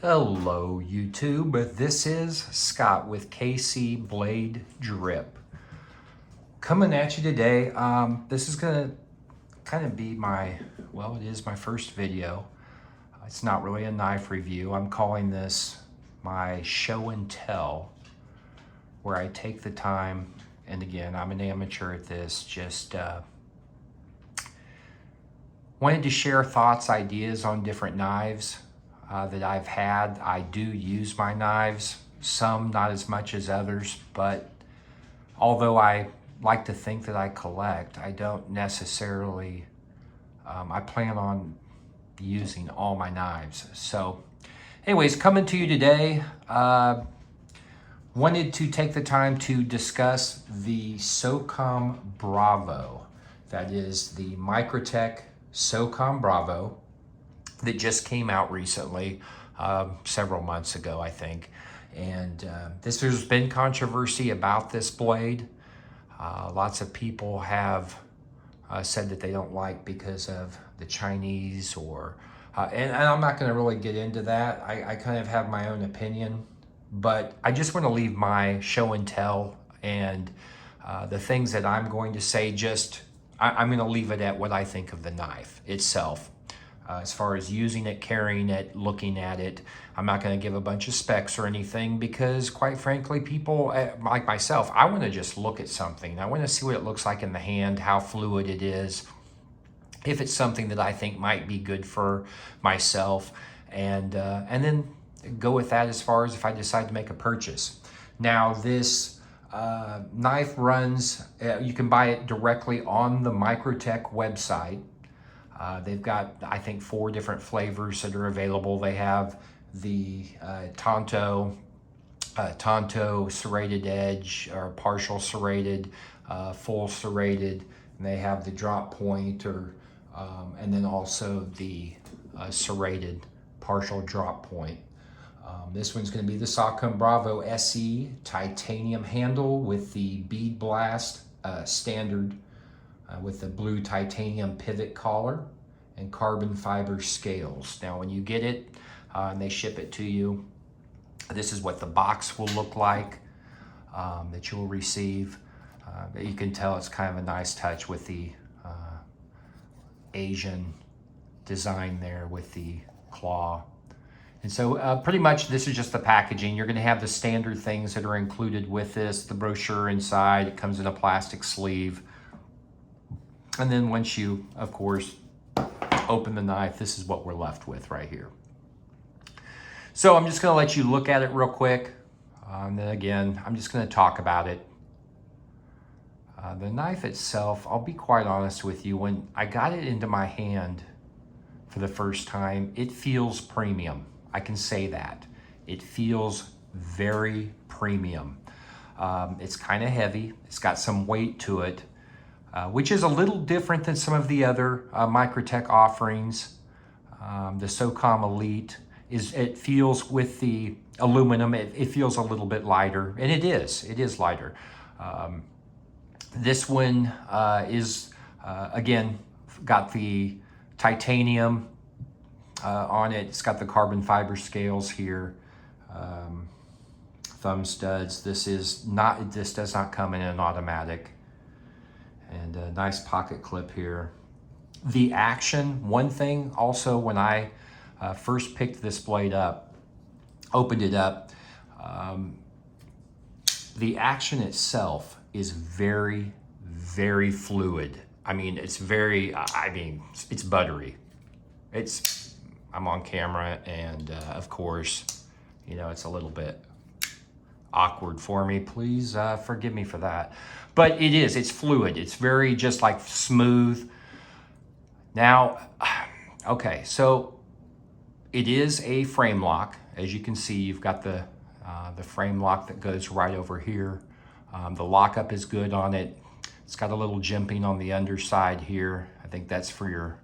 Hello YouTube, this is Scott with KC Blade Drip. Coming at you today, this is gonna kind of be it is my first video. It's not really a knife review. I'm calling this my show and tell, where I take the time, and again, I'm an amateur at this, just wanted to share thoughts, ideas on different knives that I've had. I do use my knives, some not as much as others, but although I like to think that I collect, I don't necessarily, I plan on using all my knives. So anyways, coming to you today, wanted to take the time to discuss the Socom Bravo. That is the Microtech Socom Bravo that just came out recently, several months ago, I think. And there's been controversy about this blade. Lots of people have said that they don't like because of the Chinese and I'm not gonna really get into that. I kind of have my own opinion, but I just wanna leave my show and tell, and the things that I'm going to say, I'm gonna leave it at what I think of the knife itself. As far as using it, carrying it, looking at it, I'm not going to give a bunch of specs or anything, because quite frankly, people like myself, I want to just look at something. I want to see what it looks like in the hand, how fluid it is, if it's something that I think might be good for myself, and then go with that as far as if I decide to make a purchase. Now this knife runs, you can buy it directly on the Microtech website. They've got, I think, 4 different flavors that are available. They have the tanto serrated edge, or partial serrated, full serrated, and they have the drop point, and then also the serrated partial drop point. This one's going to be the Socom Bravo SE titanium handle with the bead blast standard, with the blue titanium pivot collar and carbon fiber scales. Now when you get it and they ship it to you, this is what the box will look like that you'll receive. You can tell it's kind of a nice touch with the Asian design there with the claw. And so pretty much this is just the packaging. You're going to have the standard things that are included with this, the brochure inside. It comes in a plastic sleeve. And then once you, of course, open the knife, this is what we're left with right here. So I'm just going to let you look at it real quick. And then again, I'm just going to talk about it. The knife itself, I'll be quite honest with you, when I got it into my hand for the first time, it feels premium. I can say that. It feels very premium. It's kind of heavy. It's got some weight to it. Which is a little different than some of the other Microtech offerings. The Socom Elite, it feels, with the aluminum, it feels a little bit lighter, and it is lighter. This one is, again, got the titanium on it. It's got the carbon fiber scales here, thumb studs. This does not come in an automatic. And a nice pocket clip here. The action, one thing also, when I first picked this blade up, opened it up, the action itself is very, very fluid. I mean, it's it's buttery. I'm on camera, and of course, you know, it's a little bit awkward for me. Please forgive me for that. But it's fluid. It's very just like smooth. Now, okay, so it is a frame lock. As you can see, you've got the frame lock that goes right over here. The lockup is good on it. It's got a little jimping on the underside here. I think that's for your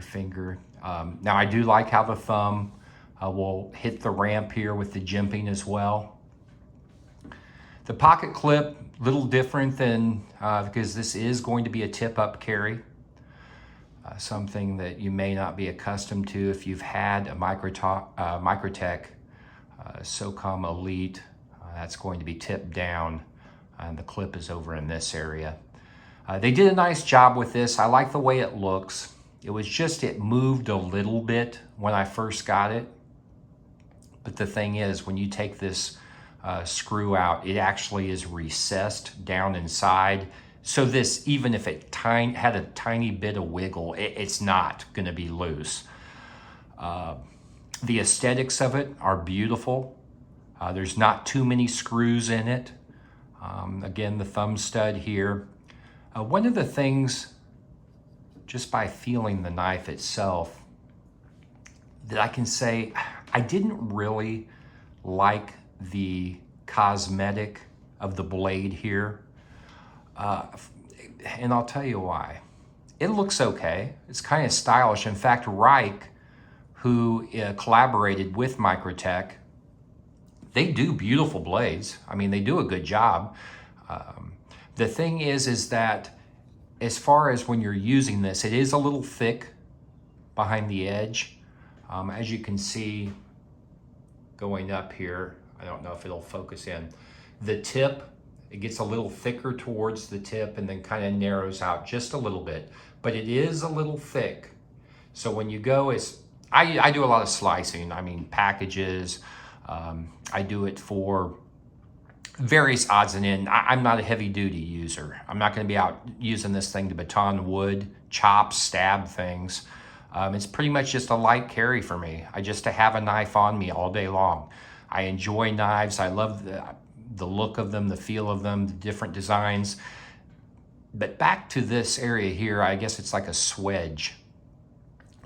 finger. Now I do like how the thumb will hit the ramp here with the jimping as well. The pocket clip, little different than, because this is going to be a tip-up carry. something that you may not be accustomed to if you've had a Microtech Socom Elite. That's going to be tipped down, and the clip is over in this area. They did a nice job with this. I like the way it looks. It was just, it moved a little bit when I first got it. But the thing is, when you take this screw out, it actually is recessed down inside. So this, even if it had a tiny bit of wiggle, it's not gonna be loose. The aesthetics of it are beautiful. There's not too many screws in it. Again, the thumb stud here. One of the things, just by feeling the knife itself, that I can say, I didn't really like the cosmetic of the blade here. And I'll tell you why. It looks okay. It's kind of stylish. In fact, Rike, who collaborated with Microtech, they do beautiful blades. I mean, they do a good job. The thing is that as far as when you're using this, it is a little thick behind the edge. As you can see going up here, I don't know if it'll focus in. The tip, it gets a little thicker towards the tip and then kind of narrows out just a little bit, but it is a little thick. So when you go, I do a lot of slicing. I mean, packages, I do it for various odds and ends. I'm not a heavy duty user. I'm not gonna be out using this thing to baton wood, chop, stab things. It's pretty much just a light carry for me. I just to have a knife on me all day long. I enjoy knives. I love the look of them, the feel of them, the different designs. But back to this area here, I guess it's like a swedge.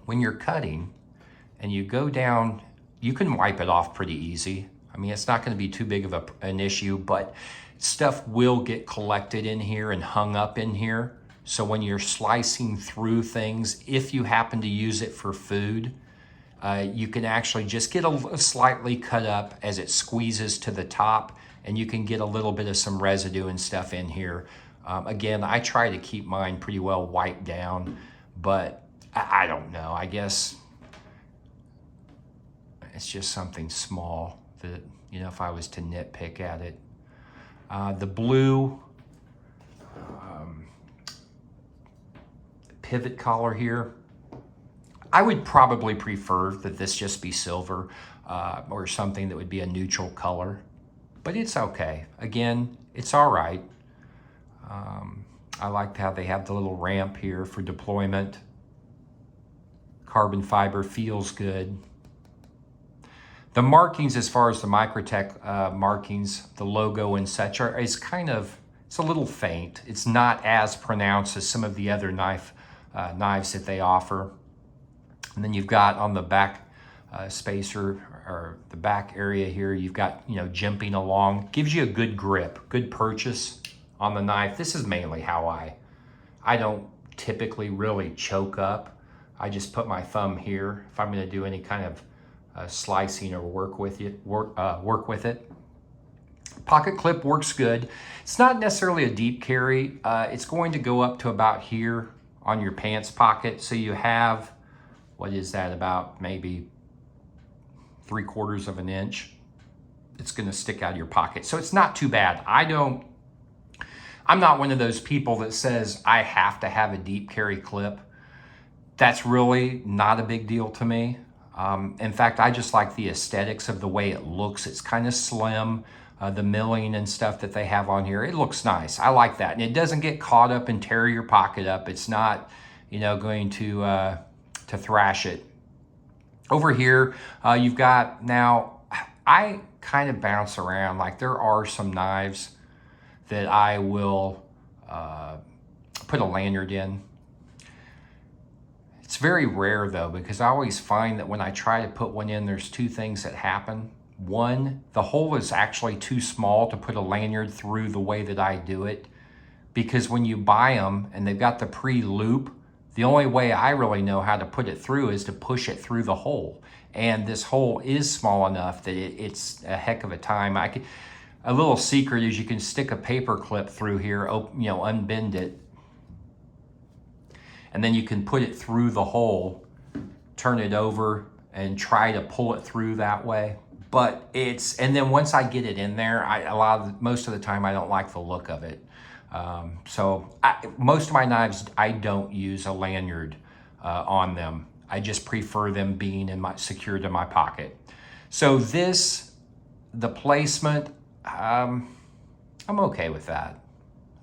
When you're cutting and you go down, you can wipe it off pretty easy. I mean, it's not going to be too big of an issue, but stuff will get collected in here and hung up in here. So when you're slicing through things, if you happen to use it for food, you can actually just get a slightly cut up as it squeezes to the top, and you can get a little bit of some residue and stuff in here. Again, I try to keep mine pretty well wiped down, but I don't know. I guess it's just something small that, you know, if I was to nitpick at it. The blue pivot collar here, I would probably prefer that this just be silver or something that would be a neutral color, but it's okay. Again, it's all right. I like how they have the little ramp here for deployment. Carbon fiber feels good. The markings, as far as the Microtech markings, the logo and such, is kind of, it's a little faint. It's not as pronounced as some of the other knives that they offer. And then you've got on the back spacer, or the back area here, you've got, you know, jimping along. Gives you a good grip, good purchase on the knife. This is mainly how I don't typically really choke up. I just put my thumb here if I'm going to do any kind of slicing or work with it. Pocket clip works good. It's not necessarily a deep carry. It's going to go up to about here on your pants pocket. So you have, what is that, about maybe 3/4 of an inch. It's going to stick out of your pocket. So it's not too bad. I'm not one of those people that says I have to have a deep carry clip. That's really not a big deal to me. In fact, I just like the aesthetics of the way it looks. It's kind of slim. The milling and stuff that they have on here, it looks nice. I like that. And it doesn't get caught up and tear your pocket up. It's not, you know, going to thrash it. Over here, you've got, now, I kind of bounce around. Like, there are some knives that I will put a lanyard in. It's very rare though, because I always find that when I try to put one in, there's two things that happen. One, the hole is actually too small to put a lanyard through the way that I do it, because when you buy them and they've got the pre-loop, the only way I really know how to put it through is to push it through the hole. And this hole is small enough that it's a heck of a time. A little secret is you can stick a paper clip through here, you know, unbend it. and then you can put it through the hole, turn it over, and try to pull it through that way. But and then once I get it in there, most of the time I don't like the look of it. Most of my knives, I don't use a lanyard on them. I just prefer them being secured in my pocket. So the placement, I'm okay with that.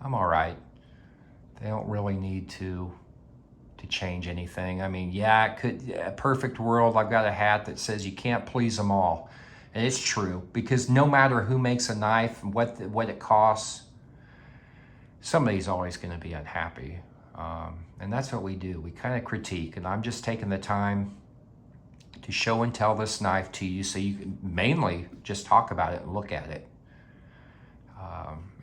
I'm all right. They don't really need to change anything. I mean, yeah, a perfect world, I've got a hat that says you can't please them all. And it's true, because no matter who makes a knife, what it costs, somebody's always going to be unhappy. And that's what we do. We kind of critique, and I'm just taking the time to show and tell this knife to you so you can mainly just talk about it and look at it.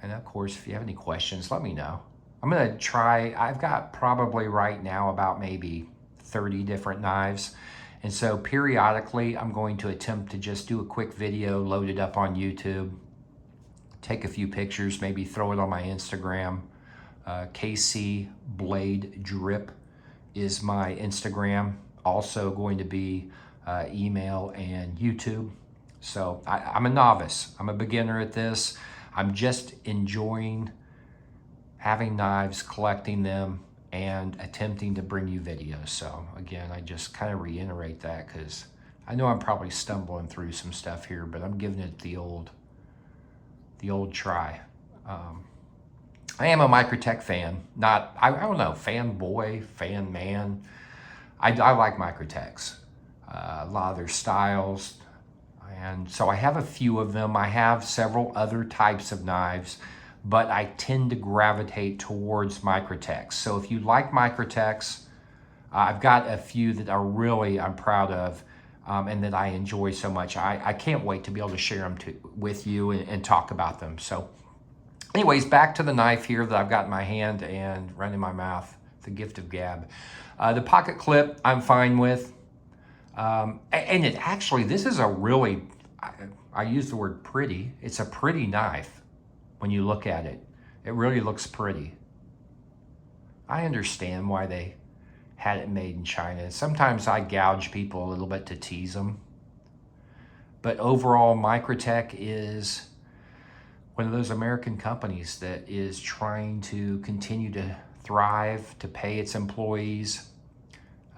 And of course, if you have any questions, let me know. I'm going to try, I've got probably right now about maybe 30 different knives. And so periodically, I'm going to attempt to just do a quick video, load it up on YouTube, take a few pictures, maybe throw it on my Instagram. KC Blade Drip is my Instagram. Also going to be email and YouTube. So I'm a novice. I'm a beginner at this. I'm just enjoying having knives, collecting them, and attempting to bring you videos. So again, I just kind of reiterate that because I know I'm probably stumbling through some stuff here, but I'm giving it the old try. I am a Microtech fan, I don't know, fanboy, fan man. I like Microtechs, a lot of their styles. And so I have a few of them. I have several other types of knives, but I tend to gravitate towards Microtechs. So if you like Microtechs, I've got a few that I'm proud of and that I enjoy so much. I can't wait to be able to share them with you and talk about them. So anyways, back to the knife here that I've got in my hand and right in my mouth, the gift of gab. The pocket clip I'm fine with. And this is a really, I use the word pretty. It's a pretty knife when you look at it. It really looks pretty. I understand why they had it made in China. Sometimes I gouge people a little bit to tease them. But overall, Microtech is one of those American companies that is trying to continue to thrive, to pay its employees.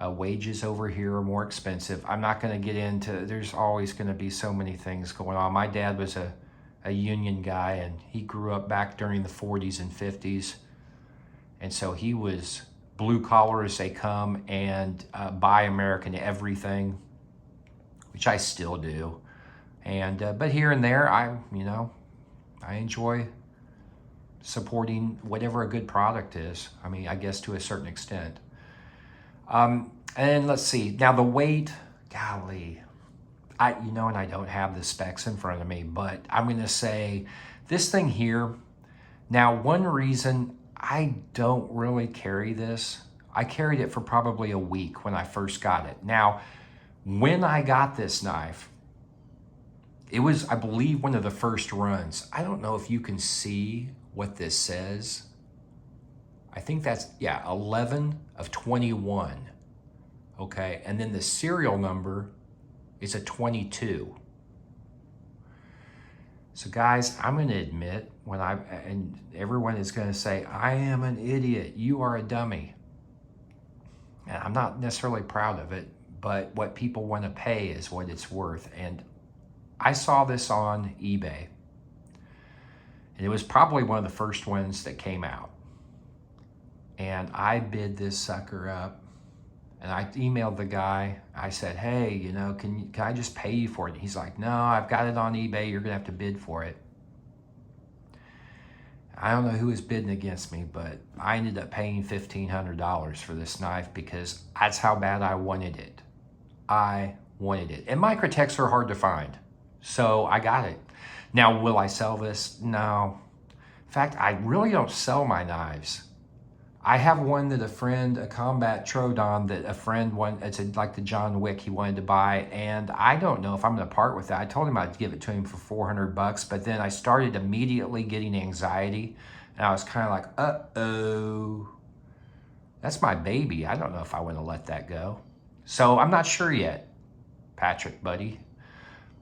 Wages over here are more expensive. I'm not going to get into, there's always going to be so many things going on. My dad was a union guy, and he grew up back during the 40s and 50s. And so he was blue collar as they come and buy American everything, which I still do. And but here and there, I enjoy supporting whatever a good product is. I mean, I guess to a certain extent. And let's see, now the weight, golly, and I don't have the specs in front of me, but I'm going to say this thing here. Now, one reason I don't really carry this, I carried it for probably a week when I first got it. Now, when I got this knife, it was, I believe, one of the first runs. I don't know if you can see what this says. I think that's, 11 of 21. Okay, and then the serial number is a 22. So guys, I'm going to admit and everyone is going to say, I am an idiot, you are a dummy. And I'm not necessarily proud of it, but what people want to pay is what it's worth. And I saw this on eBay, and it was probably one of the first ones that came out. And I bid this sucker up, and I emailed the guy. I said, hey, can I just pay you for it? And he's like, no, I've got it on eBay. You're going to have to bid for it. I don't know who was bidding against me, but I ended up paying $1,500 for this knife because that's how bad I wanted it. I wanted it. And Microtechs are hard to find, so I got it. Now, will I sell this? No. In fact, I really don't sell my knives. I have one that a combat Troodon that a friend it's like the John Wick he wanted to buy, and I don't know if I'm going to part with that. I told him I'd give it to him for $400, but then I started immediately getting anxiety, and I was kind of like, uh-oh, That's my baby. I don't know if I want to let that go. So I'm not sure yet, Patrick, buddy.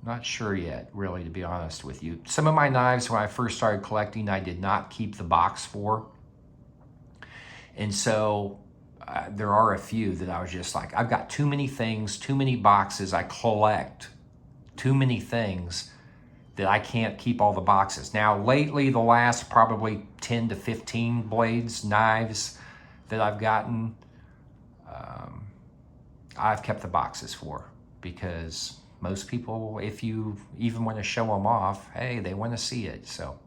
Not sure yet, really, to be honest with you. Some of my knives, when I first started collecting, I did not keep the box for. And so there are a few that I was just like, I've got too many things, too many boxes. I collect too many things that I can't keep all the boxes. Now, lately, the last probably 10 to 15 blades, knives that I've gotten, I've kept the boxes for, because most people, if you even want to show them off, hey, they want to see it. So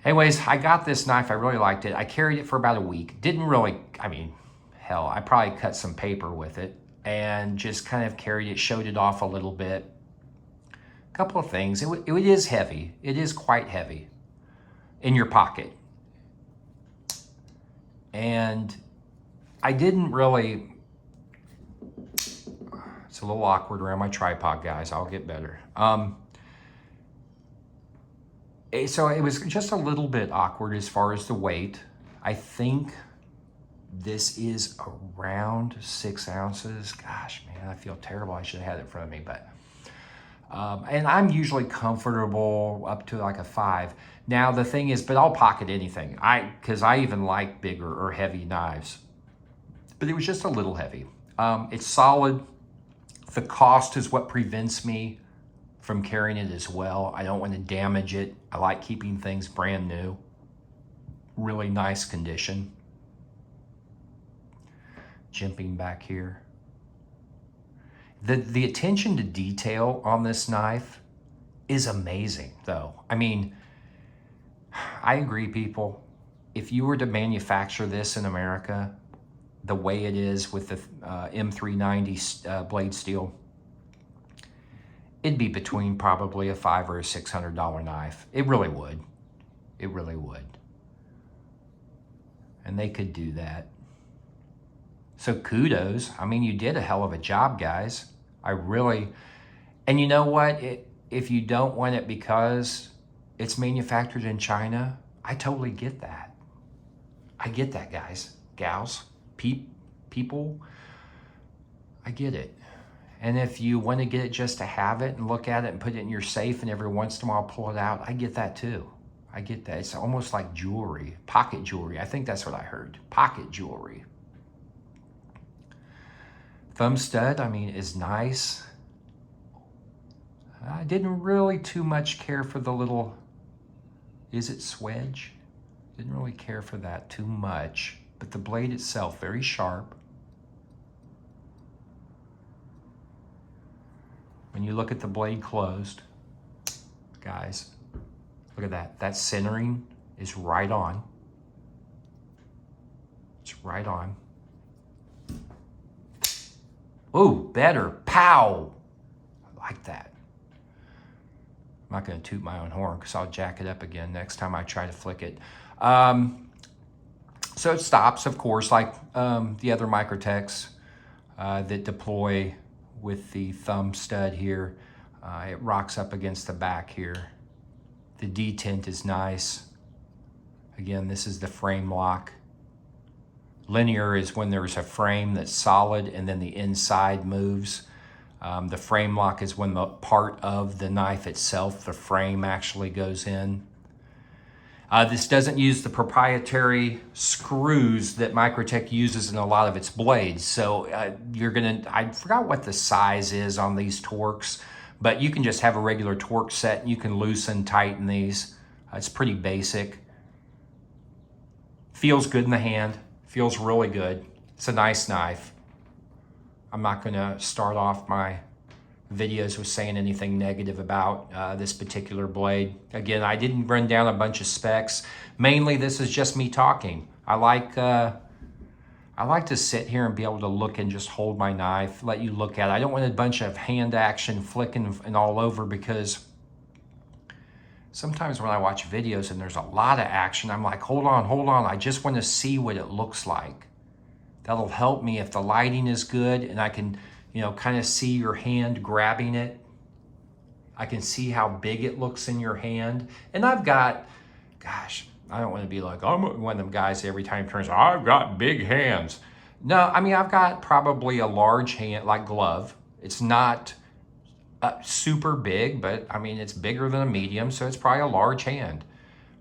anyways, I got this knife. I really liked it. I carried it for about a week. Didn't really, I mean, hell, I probably cut some paper with it and just kind of carried it, showed it off a little bit. A couple of things. It is heavy. It is quite heavy in your pocket. And I didn't really, it's a little awkward around my tripod, guys. I'll get better. So it was just a little bit awkward as far as the weight. I think this is around 6 ounces. Gosh, man, I feel terrible. I should have had it in front of me, but, and I'm usually comfortable up to like a 5. Now the thing is, but I'll pocket anything. Because I even like bigger or heavy knives, but it was just a little heavy. It's solid. The cost is what prevents me from carrying it as well. I don't want to damage it. I like keeping things brand new. Really nice condition. Jimping back here. The attention to detail on this knife is amazing, though. I mean, I agree, people. If you were to manufacture this in America, the way it is with the M390 blade steel, it'd be between probably a $500 or a $600 knife. It really would. It really would. And they could do that. So kudos. I mean, you did a hell of a job, guys. I really, and you know what? If you don't want it because it's manufactured in China, I totally get that. I get that, guys, gals, people. I get it. And if you want to get it just to have it and look at it and put it in your safe and every once in a while pull it out, I get that too. I get that. It's almost like jewelry, pocket jewelry. I think that's what I heard, pocket jewelry. Thumb stud, I mean, is nice. I didn't really too much care for the little, is it swedge? Didn't really care for that too much, but the blade itself, very sharp. When you look at the blade closed, guys, look at that. That centering is right on. It's right on. Ooh, better. Pow! I like that. I'm not going to toot my own horn because I'll jack it up again next time I try to flick it. So it stops, of course, like the other Microtechs that deploy with the thumb stud here. It rocks up against the back here. The detent is nice. Again, this is the frame lock. Linear is when there's a frame that's solid and then the inside moves. The frame lock is when the part of the knife itself, the frame, actually goes in. This doesn't use the proprietary screws that Microtech uses in a lot of its blades. So I forgot what the size is on these Torx, but you can just have a regular Torx set and you can loosen, tighten these. It's pretty basic. Feels good in the hand. Feels really good. It's a nice knife. I'm not gonna start off my videos with saying anything negative about this particular blade. Again, I didn't run down a bunch of specs. Mainly, this is just me talking. I like to sit here and be able to look and just hold my knife, let you look at it. I don't want a bunch of hand action flicking and all over, because sometimes when I watch videos and there's a lot of action, I'm like, hold on. I just want to see what it looks like. That'll help me if the lighting is good and I can, kind of see your hand grabbing it. I can see how big it looks in your hand. And I've got, gosh, I don't want to be like, I'm one of them guys that every time turns, I've got big hands. No, I mean, I've got probably a large hand, like glove. It's not super big, but I mean, it's bigger than a medium, so it's probably a large hand.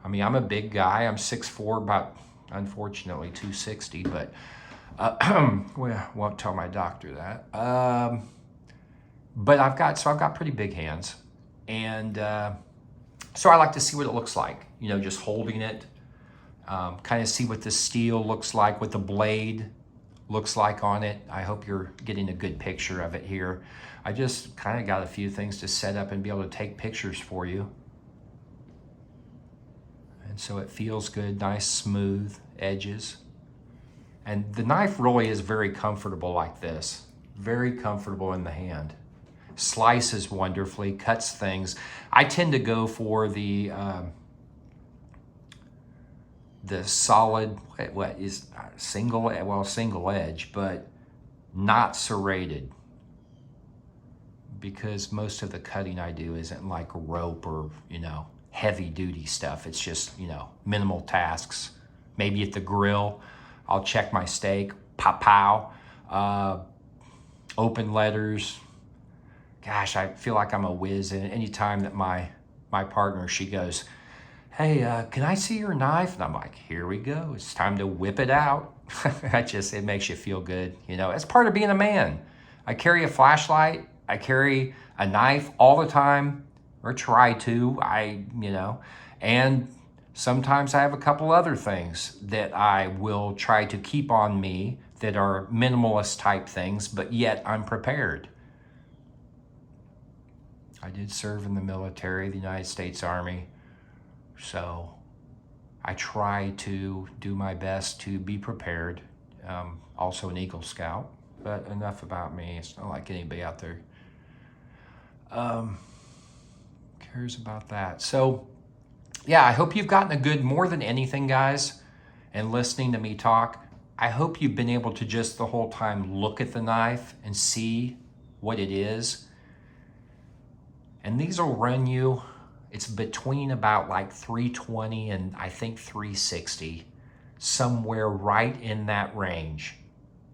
I mean, I'm a big guy. I'm 6'4", about, unfortunately, 260, but well, won't tell my doctor that. But I've got pretty big hands. And so I like to see what it looks like, you know, just holding it, kind of see what the steel looks like, what the blade looks like on it. I hope you're getting a good picture of it here. I just kind of got a few things to set up and be able to take pictures for you. And so it feels good, nice smooth edges. And the knife really is very comfortable like this. Very comfortable in the hand. Slices wonderfully, cuts things. I tend to go for the solid, what is single edge, but not serrated, because most of the cutting I do isn't like rope or, you know, heavy duty stuff. It's just, you know, minimal tasks. Maybe at the grill, I'll check my steak, pow, open letters. Gosh, I feel like I'm a whiz. And anytime that my partner, she goes, hey, can I see your knife? And I'm like, here we go. It's time to whip it out. It makes you feel good. You know, it's part of being a man. I carry a flashlight. I carry a knife all the time, or try to, you know, and sometimes I have a couple other things that I will try to keep on me that are minimalist type things, but yet I'm prepared. I did serve in the military, the United States Army, so I try to do my best to be prepared. Also an Eagle Scout, but enough about me. It's not like anybody out there cares about that. So yeah, I hope you've gotten a good, more than anything, guys, and listening to me talk, I hope you've been able to just the whole time look at the knife and see what it is. And these will run you, it's between about like $320 and I think $360, somewhere right in that range.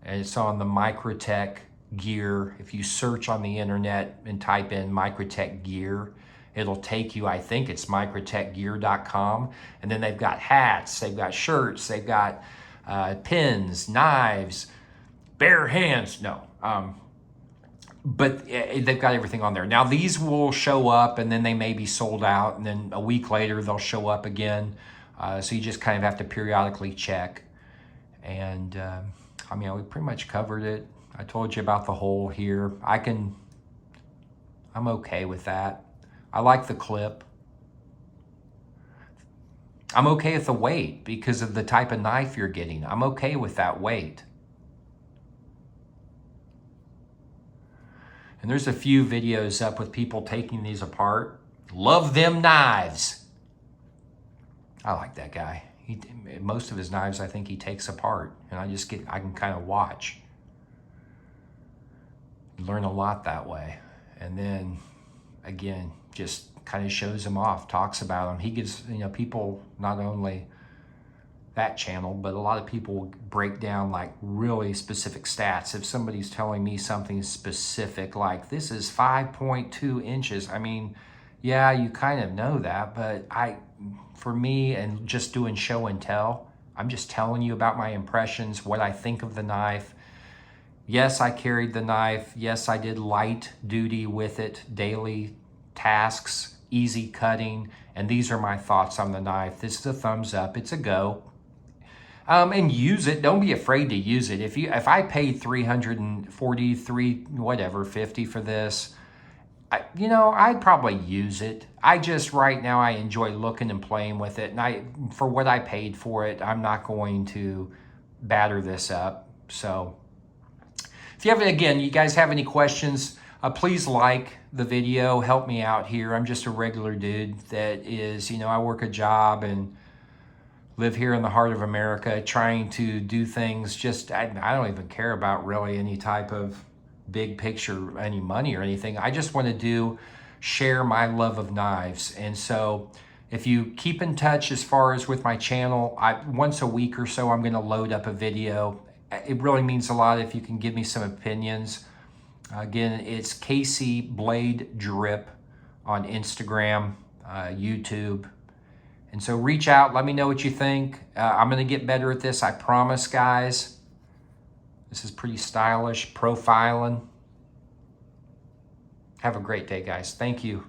And it's on the Microtech gear. If you search on the internet and type in Microtech gear, it'll take you, I think it's microtechgear.com. And then they've got hats, they've got shirts, they've got pins, knives, bare hands. No, but they've got everything on there. Now these will show up and then they may be sold out, and then a week later they'll show up again. So you just kind of have to periodically check. And I mean, we pretty much covered it. I told you about the hole here. I'm okay with that. I like the clip. I'm okay with the weight because of the type of knife you're getting. I'm okay with that weight. And there's a few videos up with people taking these apart. Love them knives. I like that guy. Most of his knives I think he takes apart, and I can kind of watch. Learn a lot that way. And then again, just kind of shows him off, talks about him. He gives, you know, people, not only that channel, but a lot of people break down like really specific stats. If somebody's telling me something specific, like this is 5.2 inches, I mean, yeah, you kind of know that, but for me, and just doing show and tell, I'm just telling you about my impressions, what I think of the knife. Yes, I carried the knife. Yes, I did light duty with it, daily tasks, easy cutting, and these are my thoughts on the knife. This is a thumbs up. It's a go. And use it. Don't be afraid to use it. If I paid $350 for this, I'd probably use it. Right now I enjoy looking and playing with it, and for what I paid for it, I'm not going to batter this up. So if you you guys have any questions, please like the video, help me out here. I'm just a regular dude that is, I work a job and live here in the heart of America, trying to do things I don't even care about really any type of big picture, any money or anything. I just want to share my love of knives. And so If you keep in touch as far as with my channel, once a week or so, I'm gonna load up a video. It really means a lot if you can give me some opinions. Again, it's Casey Blade Drip on Instagram, YouTube. And so reach out, let me know what you think. I'm gonna get better at this, I promise, guys. This is pretty stylish, profiling. Have a great day, guys. Thank you.